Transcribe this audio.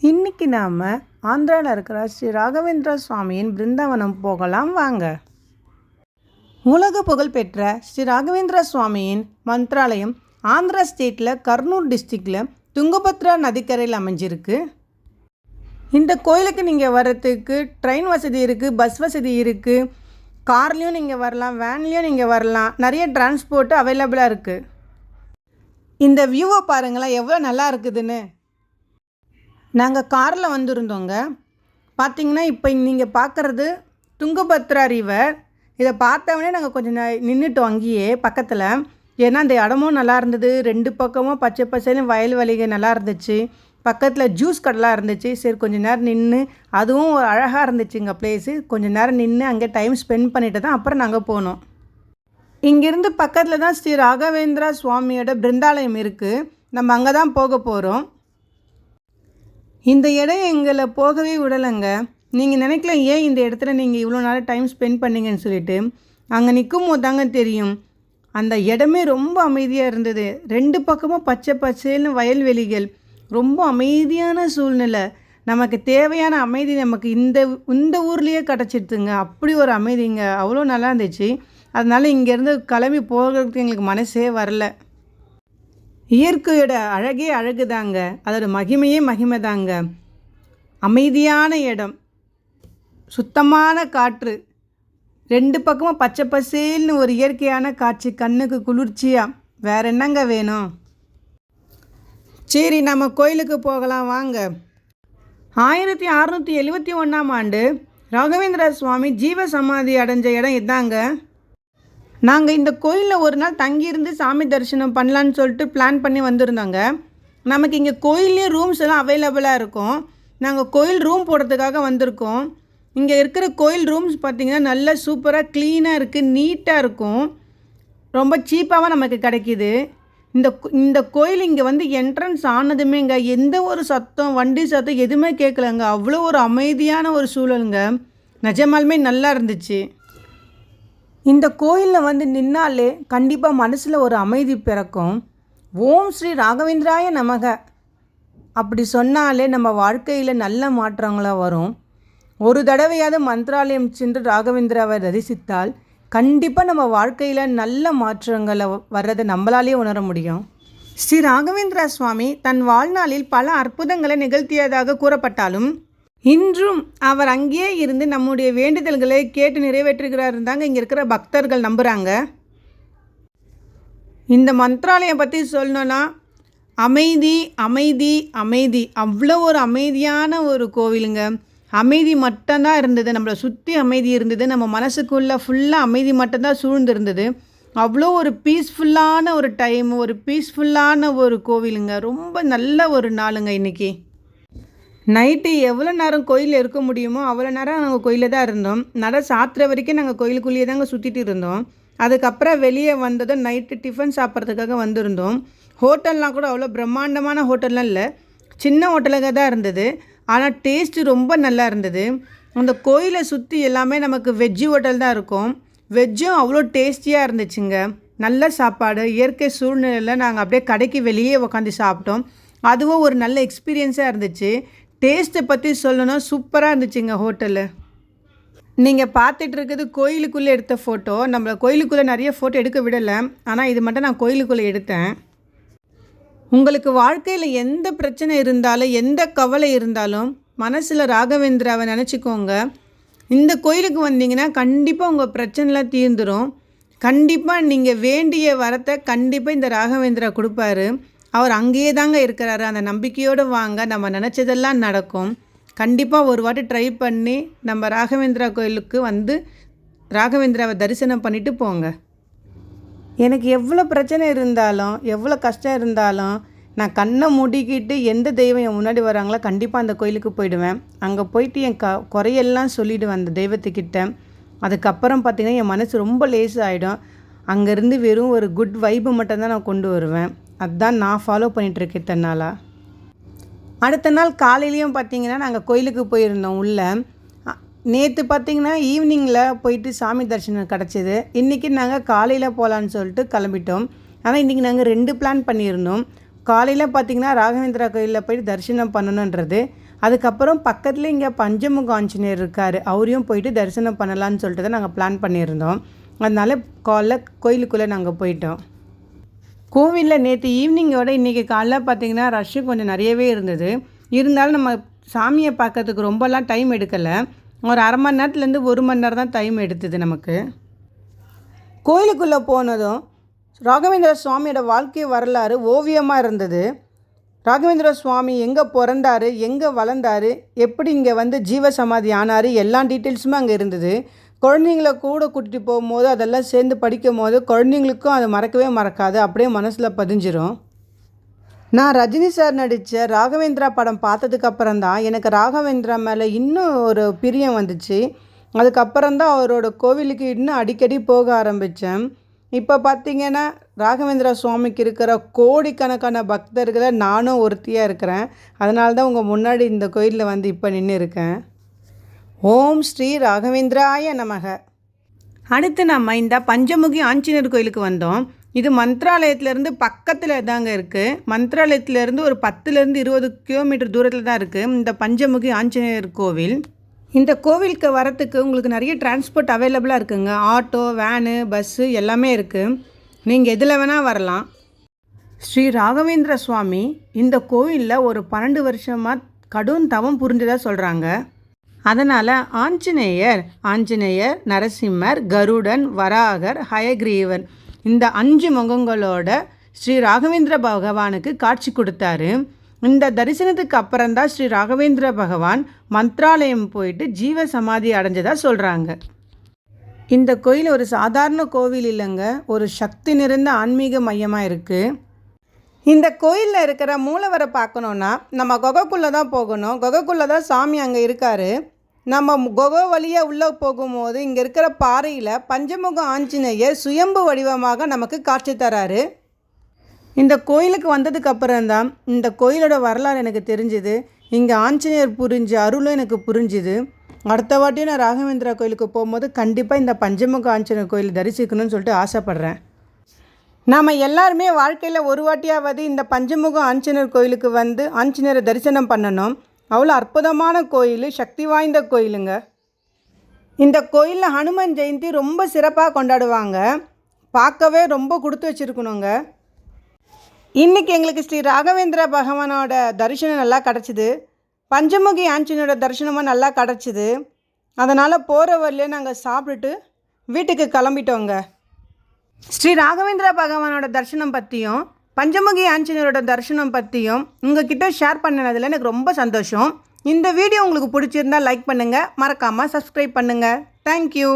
இன்றைக்கி நாம் ஆந்திராவில் இருக்கிற ஸ்ரீ ராகவேந்திர சுவாமியின் பிருந்தாவனம் போகலாம் வாங்க. உலக புகழ்பெற்ற ஸ்ரீ ராகவேந்திர சுவாமியின் மந்த்ராலயம் ஆந்திரா ஸ்டேட்டில் கர்னூல் டிஸ்ட்ரிக்டில் துங்கபத்ரா நதிக்கரையில் அமைஞ்சிருக்கு. இந்த கோயிலுக்கு நீங்கள் வர்றதுக்கு ட்ரெயின் வசதி இருக்குது, பஸ் வசதி இருக்குது, கார்லேயும் நீங்கள் வரலாம், வேன்லேயும் நீங்கள் வரலாம். நிறைய டிரான்ஸ்போர்ட்டு அவைலபிளாக இருக்குது. இந்த வியூவை பாருங்களேன் எவ்வளோ நல்லா இருக்குதுன்னு. நாங்கள் காரில் வந்திருந்தோங்க. பார்த்திங்கன்னா இப்போ நீங்கள் பார்க்குறது துங்கபத்ரா ரிவர். இதை பார்த்தவொடனே நாங்கள் கொஞ்சம் நின்றுட்டோம் அங்கேயே பக்கத்தில். ஏன்னா அந்த இடமும் நல்லா இருந்தது, ரெண்டு பக்கமும் பச்சை பசையிலும் வயல்வெளிகள் நல்லா இருந்துச்சு, பக்கத்தில் ஜூஸ் கடைலாம் இருந்துச்சு. சரி கொஞ்சம் நேரம் நின்று, அதுவும் ஒரு அழகாக இருந்துச்சுங்க ப்ளேஸு. கொஞ்சம் நேரம் நின்று அங்கே டைம் ஸ்பெண்ட் பண்ணிட்டு தான் அப்புறம் நாங்கள் போனோம். இங்கேருந்து பக்கத்தில் தான் ஸ்ரீ ராகவேந்திரா சுவாமியோட பிருந்தாலயம் இருக்குது. நம்ம அங்கே தான் போக போகிறோம். இந்த இடம் எங்களை போகவே விடலைங்க. நீங்கள் நினைக்கலாம் ஏன் இந்த இடத்துல நீங்கள் இவ்வளோ நாள் டைம் ஸ்பெண்ட் பண்ணிங்கன்னு சொல்லிட்டு. அங்கே நிற்கும் போது தாங்க தெரியும், அந்த இடமே ரொம்ப அமைதியாக இருந்தது. ரெண்டு பக்கமும் பச்சை பச்சைன்னு வயல்வெளிகள், ரொம்ப அமைதியான சூழ்நிலை. நமக்கு தேவையான அமைதி நமக்கு இந்த ஊர்லேயே கிடச்சிடுதுங்க. அப்படி ஒரு அமைதிங்க, அவ்வளோ நல்லா இருந்துச்சு. அதனால் இங்கேருந்து கிளம்பி போகிறதுக்கு எங்களுக்கு மனசே வரல. இயற்கையோட அழகே அழகு தாங்க, அதோட மகிமையே மகிமை தாங்க. அமைதியான இடம், சுத்தமான காற்று, ரெண்டு பக்கமும் பச்சை பசேல்னு ஒரு இயற்கையான காட்சி, கண்ணுக்கு குளிர்ச்சியாக. வேற என்னங்க வேணும்? சரி நம்ம கோயிலுக்கு போகலாம் வாங்க. 1671 ராகவேந்திர சுவாமி ஜீவ சமாதி அடைஞ்ச இடம் இதாங்க. நாங்கள் இந்த கோயிலில் ஒரு நாள் தங்கியிருந்து சாமி தரிசனம் பண்ணலான்னு சொல்லிட்டு பிளான் பண்ணி வந்திருந்தோங்க. நமக்கு இங்கே கோயிலே ரூம்ஸ் எல்லாம் அவைலபிளாக இருக்கும். நாங்கள் கோயில் ரூம் போடுறதுக்காக வந்திருக்கோம். இங்கே இருக்கிற கோயில் ரூம்ஸ் பார்த்திங்கன்னா நல்லா சூப்பராக க்ளீனாக இருக்குது, நீட்டாக இருக்கும், ரொம்ப சீப்பாகவும் நமக்கு கிடைக்கிது. இந்த கோயில் இங்கே வந்து என்ட்ரன்ஸ் ஆனதுமே இங்கே எந்த ஒரு சத்தம், வண்டி சத்தம் எதுவுமே கேட்கலங்க. அவ்வளோ ஒரு அமைதியான ஒரு சூழலுங்க. நிஜமாலுமே நல்லா இருந்துச்சு. இந்த கோயிலில் வந்து நின்னாலே கண்டிப்பாக மனசில் ஒரு அமைதி பிறக்கும். ஓம் ஸ்ரீ ராகவேந்திராய நமக அப்படி சொன்னாலே நம்ம வாழ்க்கையில் நல்ல மாற்றங்களாக வரும். ஒரு தடவையாவது மந்த்ராலயம் சென்று ராகவேந்திராவை தரிசித்தால் கண்டிப்பாக நம்ம வாழ்க்கையில் நல்ல மாற்றங்களை வர்றதை நம்மளாலே உணர முடியும். ஸ்ரீ ராகவேந்திரா சுவாமி தன் வாழ்நாளில் பல அற்புதங்களை நிகழ்த்தியதாக கூறப்பட்டாலும் இன்றும் அவர் அங்கேயே இருந்து நம்முடைய வேண்டுதல்களை கேட்டு நிறைவேற்றுகிறார் தாங்க இங்கே இருக்கிற பக்தர்கள் நம்புகிறாங்க. இந்த மந்த்ராலயம் பற்றி சொல்லணுன்னா அமைதி அமைதி அமைதி, அவ்வளோ ஒரு அமைதியான ஒரு கோவிலுங்க. அமைதி மட்டும்தான் இருந்தது, நம்மளை சுற்றி அமைதி இருந்தது, நம்ம மனசுக்குள்ளே ஃபுல்லாக அமைதி மட்டும்தான் சூழ்ந்திருந்தது. அவ்வளோ ஒரு பீஸ்ஃபுல்லான ஒரு டைம், ஒரு பீஸ்ஃபுல்லான ஒரு கோவிலுங்க. ரொம்ப நல்ல ஒரு நாளுங்க இன்றைக்கி. நைட்டு எவ்வளோ நேரம் கோயிலில் இருக்க முடியுமோ அவ்வளோ நேரம் நாங்கள் கோயிலில் தான் இருந்தோம். நட சாத்துற வரைக்கும் நாங்கள் கோயிலுக்குள்ளேயே தாங்க சுற்றிட்டு இருந்தோம். அதுக்கப்புறம் வெளியே வந்ததும் நைட்டு டிஃபன் சாப்பிட்றதுக்காக வந்திருந்தோம். ஹோட்டல்லாம் கூட அவ்வளோ பிரம்மாண்டமான ஹோட்டல்லாம் இல்லை, சின்ன ஹோட்டலாக தான் இருந்தது. ஆனால் டேஸ்ட்டு ரொம்ப நல்லா இருந்தது. அந்த கோயிலை சுற்றி எல்லாமே நமக்கு வெஜ்ஜு ஹோட்டல் தான் இருக்கும். வெஜ்ஜும் அவ்வளோ டேஸ்டியாக இருந்துச்சுங்க. நல்ல சாப்பாடு, இயற்கை சூழ்நிலையில் நாங்கள் அப்படியே கடைக்கு வெளியே உட்காந்து சாப்பிட்டோம். அதுவும் ஒரு நல்ல எக்ஸ்பீரியன்ஸாக இருந்துச்சு. டேஸ்ட்டை பற்றி சொல்லணும், சூப்பராக இருந்துச்சுங்க ஹோட்டலு. நீங்கள் பார்த்துட்டு இருக்கிறது கோயிலுக்குள்ளே எடுத்த ஃபோட்டோ. நம்மளை கோயிலுக்குள்ளே நிறைய ஃபோட்டோ எடுக்க விடலை, ஆனால் இது மட்டும் நான் கோயிலுக்குள்ளே எடுத்தேன். உங்களுக்கு வாழ்க்கையில் எந்த பிரச்சனை இருந்தாலும், எந்த கவலை இருந்தாலும் மனசில் ராகவேந்திராவை நினச்சிக்கோங்க. இந்த கோயிலுக்கு வந்தீங்கன்னா கண்டிப்பாக உங்கள் பிரச்சனைலாம் தீர்ந்துடும். கண்டிப்பாக நீங்கள் வேண்டிய வரத்தை கண்டிப்பாக இந்த ராகவேந்திரா கொடுப்பாரு. அவர் அங்கேயே தாங்க இருக்கிறாரு. அந்த நம்பிக்கையோடு வாங்க, நம்ம நினச்சதெல்லாம் நடக்கும். கண்டிப்பாக ஒரு வாட்டி ட்ரை பண்ணி நம்ம ராகவேந்திரா கோயிலுக்கு வந்து ராகவேந்திராவை தரிசனம் பண்ணிவிட்டு போங்க. எனக்கு எவ்வளோ பிரச்சனை இருந்தாலும், எவ்வளோ கஷ்டம் இருந்தாலும், நான் கண்ணை மூடிக்கிட்டு எந்த தெய்வம் என் முன்னாடி வராங்களோ கண்டிப்பாக அந்த கோயிலுக்கு போயிடுவேன். அங்கே போயிட்டு என் குறையெல்லாம் சொல்லிவிடுவேன் அந்த தெய்வத்துக்கிட்ட. அதுக்கப்புறம் பார்த்திங்கன்னா என் மனசு ரொம்ப லேஸ் ஆகிடும். அங்கேருந்து வெறும் ஒரு குட் வைப்பு மட்டும்தான் நான் கொண்டு வருவேன். அதுதான் நான் ஃபாலோ பண்ணிகிட்ருக்கேன் தன்னால். அடுத்த நாள் காலையிலையும் பார்த்திங்கன்னா நாங்கள் கோயிலுக்கு போயிருந்தோம் உள்ளே. நேற்று பார்த்திங்கன்னா ஈவினிங்கில் போயிட்டு சாமி தரிசனம் கிடச்சிது. இன்றைக்கி நாங்கள் காலையில் போகலான்னு சொல்லிட்டு கிளம்பிட்டோம். ஆனால் இன்றைக்கி நாங்கள் 2 பிளான் பண்ணியிருந்தோம். காலையில் பார்த்திங்கன்னா ராகவேந்திரா கோயிலில் போய்ட்டு தரிசனம் பண்ணணுன்றது. அதுக்கப்புறம் பக்கத்தில் இங்கே பஞ்சமுக ஆஞ்சநேயர் இருக்கார், அவரையும் போயிட்டு தரிசனம் பண்ணலான்னு சொல்லிட்டு தான் நாங்கள் பிளான் பண்ணியிருந்தோம். அதனால் காலைல கோயிலுக்குள்ளே நாங்கள் போயிட்டோம். கோவிலில் நேற்று ஈவினிங்கோட இன்றைக்கி காலைல பார்த்திங்கன்னா ரஷ்ஷு கொஞ்சம் நிறையவே இருந்தது. இருந்தாலும் நம்ம சாமியை பார்க்கறதுக்கு ரொம்பலாம் டைம் எடுக்கலை. ஒரு அரை மணி நேரத்துலேருந்து 1 மணி நேரம் தான் டைம் எடுத்தது நமக்கு. கோயிலுக்குள்ளே போனதும் ராகவேந்திர சுவாமியோட வாழ்க்கை வரலாறு ஓவியமாக இருந்தது. ராகவேந்திர சுவாமி எங்கே பிறந்தார், எங்கே வளர்ந்தார், எப்படி இங்கே வந்து ஜீவசமாதி ஆனார், எல்லா டீட்டெயில்ஸுமே அங்கே இருந்தது. குழந்தைங்கள கூட கூட்டிகிட்டு போகும்போது அதெல்லாம் சேர்ந்து படிக்கும் போது குழந்தைங்களுக்கும் அது மறக்கவே மறக்காது, அப்படியே மனசில் பதிஞ்சிரும். நான் ரஜினி சார் நடித்த ராகவேந்திரா படம் பார்த்ததுக்கப்புறம் தான் எனக்கு ராகவேந்திரா மேலே இன்னும் ஒரு பிரியம் வந்துச்சு. அதுக்கப்புறம் தான் அவரோட கோவிலுக்கு இன்னும் அடிக்கடி போக ஆரம்பித்தேன். இப்போ பார்த்திங்கன்னா ராகவேந்திரா சுவாமிக்கு இருக்கிற கோடிக்கணக்கான பக்தர்களை நானும் ஒருத்தியாக இருக்கிறேன். அதனால தான் உங்கள் முன்னாடி இந்த கோயிலில் வந்து இப்போ நின்று இருக்கேன். ஓம் ஸ்ரீ ராகவேந்திராய நமக. அடுத்து நம்ம இந்த பஞ்சமுகி ஆஞ்சநேயர் கோயிலுக்கு வந்தோம். இது மந்த்ராலயத்துலேருந்து பக்கத்தில் தாங்க இருக்குது. மந்த்ராலயத்துலேருந்து ஒரு 10லேருந்து 20 கிலோமீட்டர் தூரத்தில் தான் இருக்குது இந்த பஞ்சமுகி ஆஞ்சநேயர் கோவில். இந்த கோவிலுக்கு வரத்துக்கு உங்களுக்கு நிறைய டிரான்ஸ்போர்ட் அவைலபிளாக இருக்குங்க. ஆட்டோ, வேனு, பஸ்ஸு எல்லாமே இருக்குது. நீங்கள் எதில் வேணால் வரலாம். ஸ்ரீ ராகவேந்திர சுவாமி இந்த கோவிலில் ஒரு 12 வருஷமாக கடும் தவம் புரிஞ்சதாக சொல்கிறாங்க. அதனால் ஆஞ்சநேயர், நரசிம்மர், கருடன், வராகர், ஹயக்ரீவன் இந்த 5 முகங்களோட ஸ்ரீ ராகவேந்திர பகவானுக்கு காட்சி கொடுத்தாரு. இந்த தரிசனத்துக்கு அப்புறம்தான் ஸ்ரீ ராகவேந்திர பகவான் மந்த்ராலயம் போயிட்டு ஜீவ சமாதி அடைஞ்சதாக சொல்கிறாங்க. இந்த கோயில் ஒரு சாதாரண கோவில் இல்லைங்க, ஒரு சக்தி நிறைந்த ஆன்மீக மையமாக இருக்குது. இந்த கோயிலில் இருக்கிற மூலவரை பார்க்கணுன்னா நம்ம குகைக்குள்ளே தான் போகணும். குகைக்குள்ளே தான் சாமி அங்கே இருக்கார். நம்ம குகை வழியாக உள்ளே போகும்போது இங்கே இருக்கிற பாறையில் பஞ்சமுக ஆஞ்சநேயர் சுயம்பு வடிவமாக நமக்கு காட்சி தராரு. இந்த கோயிலுக்கு வந்ததுக்கு அப்புறம்தான் இந்த கோயிலோட வரலாறு எனக்கு தெரிஞ்சுது. இங்கே ஆஞ்சநேயர் புரிஞ்ச அருளும் எனக்கு புரிஞ்சுது. அடுத்த வாட்டியும் நான் ராகவேந்திரா கோயிலுக்கு போகும்போது கண்டிப்பாக இந்த பஞ்சமுக ஆஞ்சநேயர் கோயில் தரிசிக்கணும்னு சொல்லிட்டு ஆசைப்பட்றேன். நாம் எல்லாருமே வாழ்க்கையில் ஒரு வாட்டியாவது இந்த பஞ்சமுக ஆஞ்சநேயர் கோயிலுக்கு வந்து ஆஞ்சநேயரை தரிசனம் பண்ணணும். அவ்வளோ அற்புதமான கோயில், சக்தி வாய்ந்த கோயிலுங்க. இந்த கோயிலில் ஹனுமன் ஜெயந்தி ரொம்ப சிறப்பாக கொண்டாடுவாங்க. பார்க்கவே ரொம்ப கொடுத்து வச்சுருக்கணுங்க. இன்றைக்கி எங்களுக்கு ஸ்ரீ ராகவேந்திர பகவானோட தரிசனம் நல்லா கிடச்சிது. பஞ்சமுகி ஆஞ்சநேயரோட தரிசனமும் நல்லா கிடச்சிது. அதனால் போகிற வழியிலே நாங்கள் சாப்பிட்டுட்டு வீட்டுக்கு கிளம்பிட்டோங்க. ஸ்ரீ ராகவேந்திர பகவானோட தரிசனம் பற்றியும் பஞ்சமுகி ஆஞ்சநேயரோட தரிசனம் பற்றியும் உங்ககிட்ட ஷேர் பண்ணினதில் எனக்கு ரொம்ப சந்தோஷம். இந்த வீடியோ உங்களுக்கு பிடிச்சிருந்தால் லைக் பண்ணுங்கள், மறக்காமல் சப்ஸ்கிரைப் பண்ணுங்கள். தேங்க்யூ.